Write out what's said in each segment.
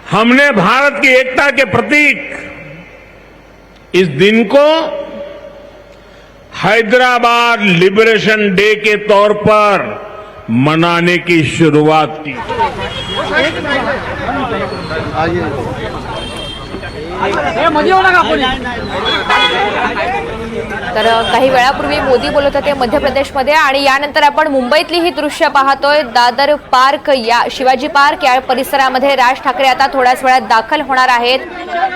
हमने भारत की एकता के प्रतीक इस दिन को हैदराबाद लिबरेशन डे के तौर पर मनाने की शुरुआत की। तर काही वेळापूर्वी मोदी बोलत होते मध्य प्रदेशमध्ये आणि यानंतर आपण मुंबईतली ही दृश्य पाहतोय। दादर पार्क या शिवाजी पार्क या परिसरामध्ये राज ठाकरे आता थोड्याच वेळात दाखल होणार आहेत।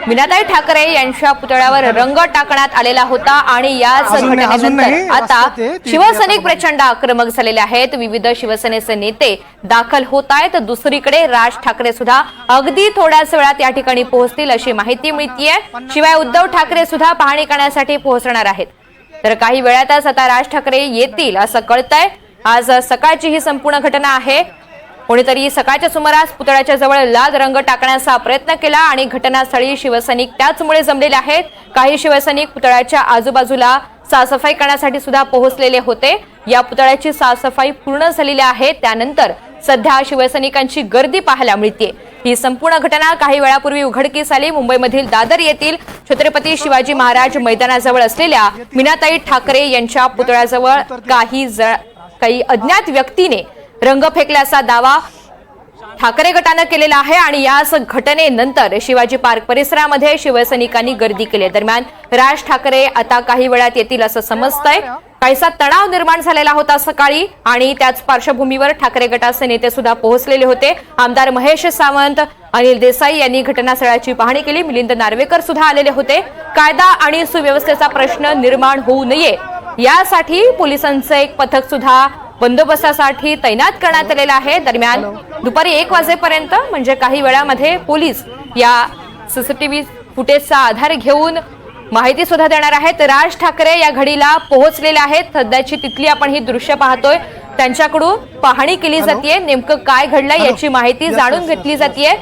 मीनाताई ठाकरे यांच्या पुतळ्यावर रंग टाकण्यात आलेला होता आणि याच घटनेनंतर आता शिवसैनिक प्रचंड आक्रमक झालेले आहेत। विविध शिवसेनेचे नेते दाखल होत आहेत। दुसरीकडे राज ठाकरे सुद्धा अगदी थोड्याच वेळात या ठिकाणी पोहोचतील अशी माहिती मिळतीये। शिवाय उद्धव ठाकरे सुद्धा पाहणी करण्यासाठी पोहोचणार आहेत। तर काही वेळातच आता राज ठाकरे येतील असं कळतंय। आज सकाळची ही संपूर्ण घटना आहे। कोणीतरी सकाळच्या सुमारास पुतळ्याच्या जवळ लाल रंग टाकण्याचा प्रयत्न केला आणि घटनास्थळी शिवसैनिक त्याचमुळे जमलेले आहेत। काही शिवसैनिक पुतळ्याच्या आजूबाजूला साफसफाई करण्यासाठी सुद्धा पोहोचलेले होते। या पुतळ्याची साफसफाई पूर्ण झालेली आहे। त्यानंतर सध्या शिवसैनिकांची गर्दी पाहायला मिळते। ही संपूर्ण घटना काही वेळापूर्वी उघडकीस आली। मुंबईमधील दादर येथील छत्रपती शिवाजी महाराज मैदानाजवळ असलेल्या मीनाताई ठाकरे यांच्या पुतळ्याजवळ काही अज्ञात व्यक्तीने रंग फेकल्याचा दावा ठाकरे गटाने केलेला आहे आणि याच घटनेनंतर शिवाजी पार्क परिसरामध्ये शिवसैनिकांनी गर्दी केली। दरम्यान राज ठाकरे आता काही वेळात येतील असं समजतंय। काहीसा तणाव निर्माण झालेला होता सकाळी आणि त्याच पार्श्वभूमीवर ठाकरे गटाचे नेते सुद्धा पोहोचलेले होते। आमदार महेश सावंत, अनिल देसाई यांनी घटनास्थळाची पाहणी केली। मिलिंद नार्वेकर सुद्धा आलेले होते। कायदा आणि सुव्यवस्थेचा प्रश्न निर्माण होऊ नये यासाठी पोलिसांचं एक पथक सुद्धा बंदोबस्तासाठी तैनात करण्यात आलेला आहे। दरम्यान दुपारी 1 वाजेपर्यंत म्हणजे काही वेळामध्ये पोलीस या सीसीटीव्ही फुटेजचा आधार घेऊन माहिती सुद्धा देणार आहेत। राज ठाकरे या घडीला पोहोचलेले आहेत। सध्याची तिथली आपण ही दृश्य पाहतोय। त्यांच्याकडून पाहणी केली जाते। नेमकं काय घडलंय याची माहिती जाणून घेतली जाते।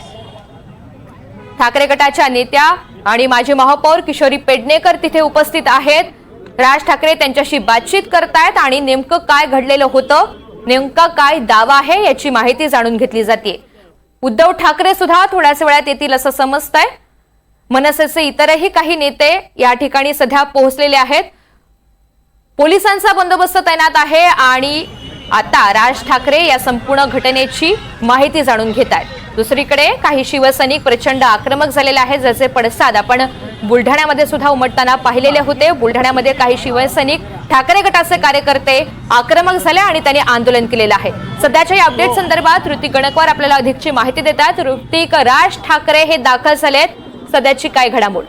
ठाकरे गटाच्या नेत्या आणि माजी महापौर किशोरी पेडणेकर तिथे उपस्थित आहेत। राज ठाकरे त्यांच्याशी बातचीत करतायत आणि नेमकं काय घडलेलं होतं, नेमका काय दावा आहे याची माहिती जाणून घेतली जाते। उद्धव ठाकरे सुद्धा थोड्याच वेळात येतील असं समजतंय। मनसेचे इतरही काही नेते या ठिकाणी सध्या पोहोचलेले आहेत। पोलिसांचा बंदोबस्त तैनात आहे आणि आता राज ठाकरे या संपूर्ण घटनेची माहिती जाणून घेत आहेत। दुसरीकडे काही शिवसैनिक प्रचंड आक्रमक झालेले आहेत, ज्याचे पडसाद आपण बुलढाण्यामध्ये सुद्धा उमटताना पाहिलेले होते। बुलढाण्यामध्ये काही शिवसैनिक ठाकरे गटाचे कार्यकर्ते आक्रमक झाले आणि त्यांनी आंदोलन केलेलं आहे। सध्याच्या या अपडेट संदर्भात ऋतिक गणकवार आपल्याला अधिकची माहिती देतात। ऋतिक, राज ठाकरे हे दाखल झालेत, सध्याची काय घडामोड?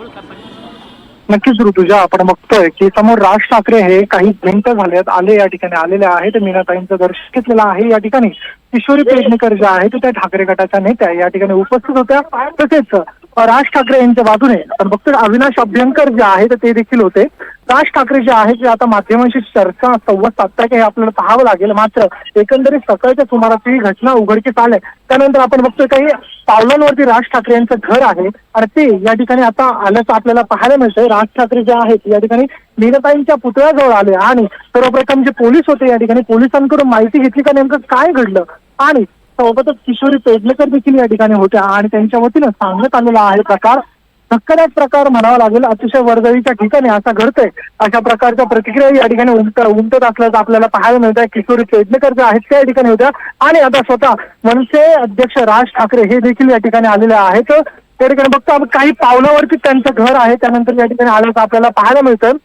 नक्कीच ऋतुजा, आपण बघतोय की समोर राज ठाकरे हे काही मिनिटं झालेत या ठिकाणी आलेले आहेत। मीनाताईंचं दर्शन घेतलेलं आहे। या ठिकाणी किशोरी पेडणेकर ज्या आहेत त्या ठाकरे गटाच्या नेत्या या ठिकाणी उपस्थित होत्या। तसेच राज ठाकरे यांच्या बाजूने आपण बघतोय अविनाश अभ्यंकर जे आहेत ते देखील होते। राज ठाकरे जे आहेत ते आता माध्यमांशी चर्चा संवाद साधताय हे आपल्याला पाहावं लागेल। मात्र एकंदरीत सकाळच्या सुमारास ही घटना उघडकीस आली। त्यानंतर आपण बघतोय काही पावलांवरती राज ठाकरे यांचं घर आहे आणि ते या ठिकाणी आता आल्याचं आपल्याला पाहायला मिळतंय। राज ठाकरे जे आहेत या ठिकाणी मीनाताईंच्या पुतळ्याजवळ आले आणि सर्वप्रथम जे पोलीस होते या ठिकाणी पोलिसांकडून माहिती घेतली का नेमकं काय घडलं आणि सोबतच किशोरी पेडणेकर देखील या ठिकाणी होत्या आणि त्यांच्या वतीनं सांगण्यात आलेला आहे प्रकार धक्कादायक प्रकार म्हणावा लागेल। अतिशय वर्दळीच्या ठिकाणी असा घडतंय अशा प्रकारच्या प्रतिक्रिया या ठिकाणी उमटत असल्याचं आपल्याला पाहायला मिळत आहे। किशोरी पेडणेकर जे आहेत त्या ठिकाणी होत्या आणि आता स्वतः मनसे अध्यक्ष राज ठाकरे हे देखील या ठिकाणी आलेले आहेत। त्या ठिकाणी बघतो काही पावलावरती त्यांचं घर आहे, त्यानंतर या ठिकाणी आल्याचं आपल्याला पाहायला मिळतं।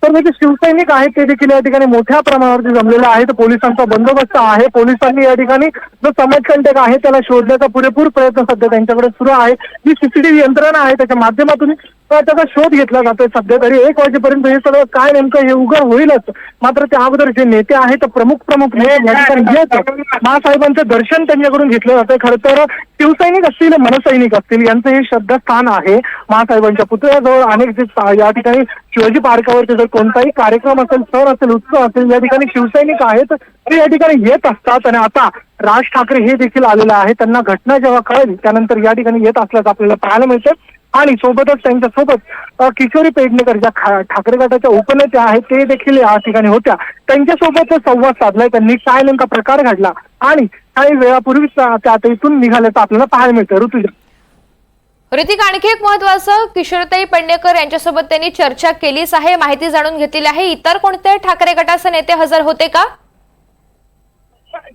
तर जे शिवसैनिक आहेत ते देखील या ठिकाणी मोठ्या प्रमाणावरती जमलेले आहेत। पोलिसांचा बंदोबस्त आहे। पोलिसांनी या ठिकाणी जो समाजकंटक आहे त्याला शोधण्याचा पुरेपूर प्रयत्न सध्या त्यांच्याकडे सुरू आहे। जी सीसीटीव्ही यंत्रणा आहे त्याच्या माध्यमातून त्याचा शोध घेतला जातोय। सध्या तरी 1 वाजेपर्यंत हे सगळं काय नेमकं हे उघड होईलच। मात्र त्या अगोदर जे नेते आहेत प्रमुख या ठिकाणी येत महासाहेबांचं दर्शन त्यांच्याकडून घेतलं जातंय। खरं तर शिवसैनिक असतील मनसैनिक असतील यांचं हे श्रद्धास्थान आहे महासाहेबांच्या पुतळ्याजवळ। अनेक जे या ठिकाणी शिवाजी पार्कावरती जर कोणताही कार्यक्रम असेल, सण असेल, उत्सव असेल, या ठिकाणी शिवसैनिक आहेत ते या ठिकाणी येत असतात आणि आता राज ठाकरे हे देखील आलेले आहे। त्यांना घटना जेव्हा कळली त्यानंतर या ठिकाणी येत असल्याचं आपल्याला पाहायला मिळतं आणि सोबतच त्यांच्यासोबत किशोरी पेडणेकर ज्या ठाकरे गटाच्या उपनेत्या आहेत ते देखील या ठिकाणी होत्या। त्यांच्यासोबत संवाद साधलाय त्यांनी, काय नेमका प्रकार घडला आणि काही वेळापूर्वीच त्या इथून निघाल्याचं आपल्याला पाहायला मिळतं। ऋतुजा, ऋतिक, आणखी एक महत्वाचं, किशोरताई पेडणेकर यांच्यासोबत त्यांनी चर्चा केलीच आहे, माहिती जाणून घेतलेली आहे. इतर कोणते ठाकरे गटाचे नेते हजर होते का?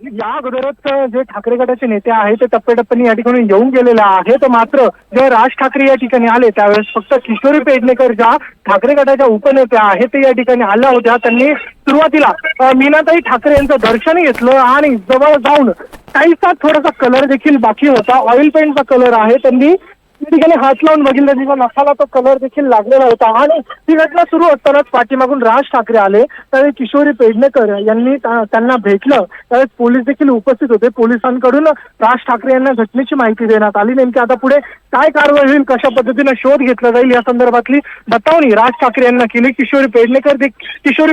या अगोदरच जे ठाकरे गटाचे नेते आहेत ते टप्प्याटप्प्याने या ठिकाणी येऊन गेलेले आहेत. मात्र जेव्हा राज ठाकरे या ठिकाणी आले त्यावेळेस फक्त किशोरी पेडणेकर ज्या ठाकरे गटाच्या उपनेत्या आहेत ते या ठिकाणी आल्या होत्या. त्यांनी सुरुवातीला मीनाताई ठाकरे यांचं दर्शन घेतलं आणि जवळ जाऊन काहीसा थोडासा कलर देखील बाकी होता, ऑइल पेंटचा कलर आहे. त्यांनी त्या ठिकाणी हात लावून बघितलं, तिच्या नखाला तो कलर देखील लागलेला होता. आणि ही घटना सुरू असतानाच पाठीमागून राज ठाकरे आले. त्यावेळी किशोरी पेडणेकर यांनी त्यांना भेटलं. त्यावेळेस पोलीस देखील उपस्थित होते. पोलिसांकडून राज ठाकरे यांना घटनेची माहिती देण्यात आली. नेमकी आता पुढे काय कारवाई होईल, कशा पद्धतीने शोध घेतला जाईल या संदर्भातली बतावणी राज ठाकरे यांना केली. किशोरी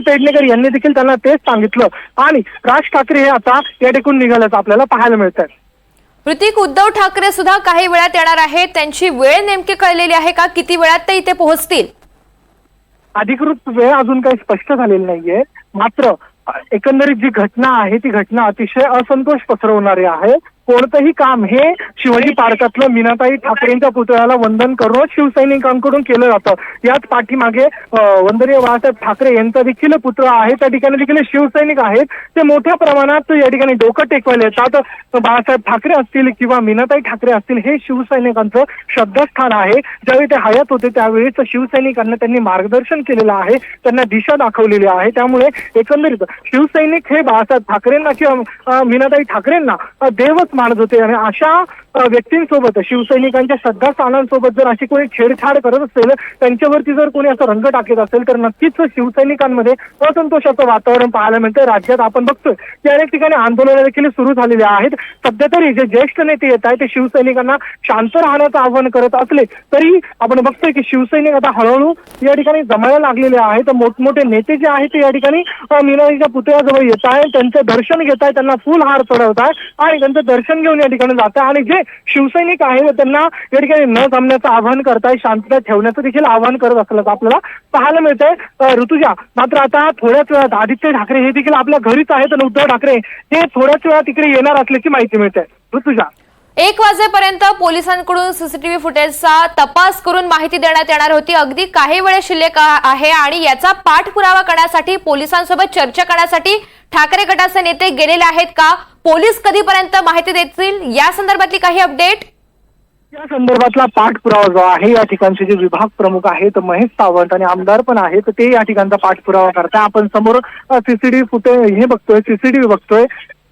पेडणेकर यांनी देखील त्यांना तेच सांगितलं. आणि राज ठाकरे हे आता या ठिकाणी निघाल्याचं आपल्याला पाहायला मिळत आहे. ऋतिक, उद्धव ठाकरे सुद्धा काही वेळात येणार आहेत, त्यांची वेळ नेमकी कळलेली आहे का? किती वेळात ते इथे पोहोचतील? अधिकृत वेळ अजून काही स्पष्ट झालेली नाहीये. मात्र एकंदरीत जी घटना आहे ती घटना अतिशय असंतोष पसरवणारी आहे. कोणतंही काम हे शिवाजी पार्कातलं मीनाताई ठाकरेंच्या पुतळ्याला वंदन करून शिवसैनिकांकडून केलं जातं. याच पाठीमागे वंदनीय बाळासाहेब ठाकरे यांचा देखील पुतळा आहे. त्या ठिकाणी देखील शिवसैनिक आहेत, ते मोठ्या प्रमाणात या ठिकाणी डोकं टेकवायला येतात. बाळासाहेब ठाकरे असतील किंवा मीनाताई ठाकरे असतील, हे शिवसैनिकांचं श्रद्धास्थान आहे. ज्यावेळी ते हयात होते त्यावेळेस शिवसैनिकांना त्यांनी मार्गदर्शन केलेलं आहे, त्यांना दिशा दाखवलेली आहे. त्यामुळे एकंदरीत शिवसैनिक हे बाळासाहेब ठाकरेंना किंवा मीनाताई ठाकरेंना देवच मानत होते. आणि अशा व्यक्तींसोबत, शिवसैनिकांच्या श्रद्धास्थानांसोबत जर अशी कोणी छेडछाड करत असेल, त्यांच्यावरती जर कोणी असं रंग टाकत असेल, तर नक्कीच शिवसैनिकांमध्ये असंतोषाचं वातावरण पाहायला मिळतंय. राज्यात आपण बघतोय की अनेक ठिकाणी आंदोलनं देखील सुरू झालेली आहेत. सध्या तरी जे ज्येष्ठ नेते येत आहेत ते शिवसैनिकांना शांत राहण्याचं आवाहन करत असले तरी आपण बघतोय की शिवसैनिक आता हळूहळू या ठिकाणी जमायला लागलेले आहेत. मोठमोठे नेते जे आहेत ते या ठिकाणी मीनाताईच्या पुतळ्याजवळ येत आहेत, त्यांचं दर्शन घेत आहेत, त्यांना फुल हार चढवत आहे आणि त्यांचं दर्शन घेऊन या ठिकाणी जात आहे. आणि जे शिवसैनिक आहेत त्यांना या ठिकाणी न जमण्याचं आवाहन करताय, शांतता ठेवण्याचं देखील आवाहन करत असल्याचं आपल्याला पाहायला मिळतंय. ऋतुजा, मात्र आता थोड्याच वेळात आदित्य ठाकरे हे देखील आपल्या घरीच आहेत आणि उद्धव ठाकरे हे थोड्याच वेळात तिकडे येणार असल्याची माहिती मिळते. ऋतुजा, 1 वाजेपर्यंत पोलिसांकडून सीसीटीव्ही फुटेजचा तपास करून माहिती देण्यात येणार होती. अगदी काही वेळ शिल्लक आहे आणि याचा पाठपुरावा करण्यासाठी, पोलिसांसोबत चर्चा करण्यासाठी ठाकरे गटाचे नेते गेलेले आहेत का? पोलीस कधीपर्यंत माहिती देतील या संदर्भातली काही अपडेट? या संदर्भातला पाठपुरावा जो आहे, या ठिकाणचे जे विभाग प्रमुख आहेत महेश सावंत आणि आमदार पण आहेत, ते या ठिकाणचा पाठपुरावा करताय. आपण समोर सीसीटीव्ही फुटेज हे बघतोय, सीसीटीव्ही बघतोय.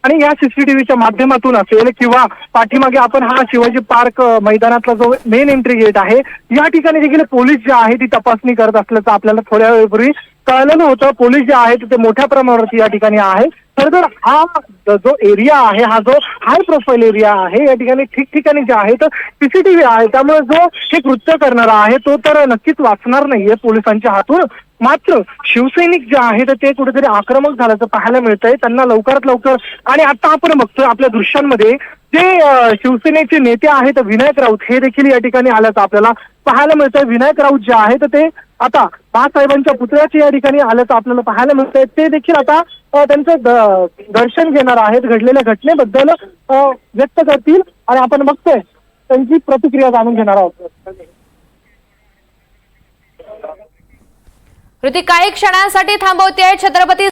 आणि या सीसीटीव्हीच्या माध्यमातून असेल किंवा पाठीमागे आपण हा शिवाजी पार्क मैदानातला जो मेन एंट्री गेट आहे, या ठिकाणी देखील पोलीस जे आहे ती तपासणी करत असल्याचं आपल्याला थोड्या वेळपूर्वी कळलेलं होतं. पोलीस जे आहेत ते मोठ्या प्रमाणावरती या ठिकाणी आहे. तर हा जो एरिया आहे, हा जो हाय प्रोफाईल एरिया आहे, या ठिकाणी ठिकठिकाणी जे आहेत सीसीटीव्ही आहे. त्यामुळे जो हे कृत्य करणारा आहे तो तर नक्कीच वाचणार नाहीये पोलिसांच्या हातून. मात्र शिवसैनिक जे आहेत ते कुठेतरी आक्रमक झाल्याचं पाहायला मिळतंय. त्यांना लवकरात लवकर, आणि आता आपण बघतोय आपल्या दृश्यांमध्ये जे शिवसेनेचे नेते आहेत विनायक राऊत हे देखील या ठिकाणी आल्याचं आपल्याला पाहायला मिळतंय. विनायक राऊत जे आहेत ते आता बाळासाहेबांच्या पुतळ्याचे या ठिकाणी आल्याचं आपल्याला पाहायला मिळतंय. ते देखील आता त्यांचं दर्शन घेणार आहेत, घडलेल्या घटनेबद्दल व्यक्त करतील आणि आपण बघतोय त्यांची प्रतिक्रिया जाणून घेणार आहोत. ऋतिक, काही क्षणांसाठी थांबवते छत्रपती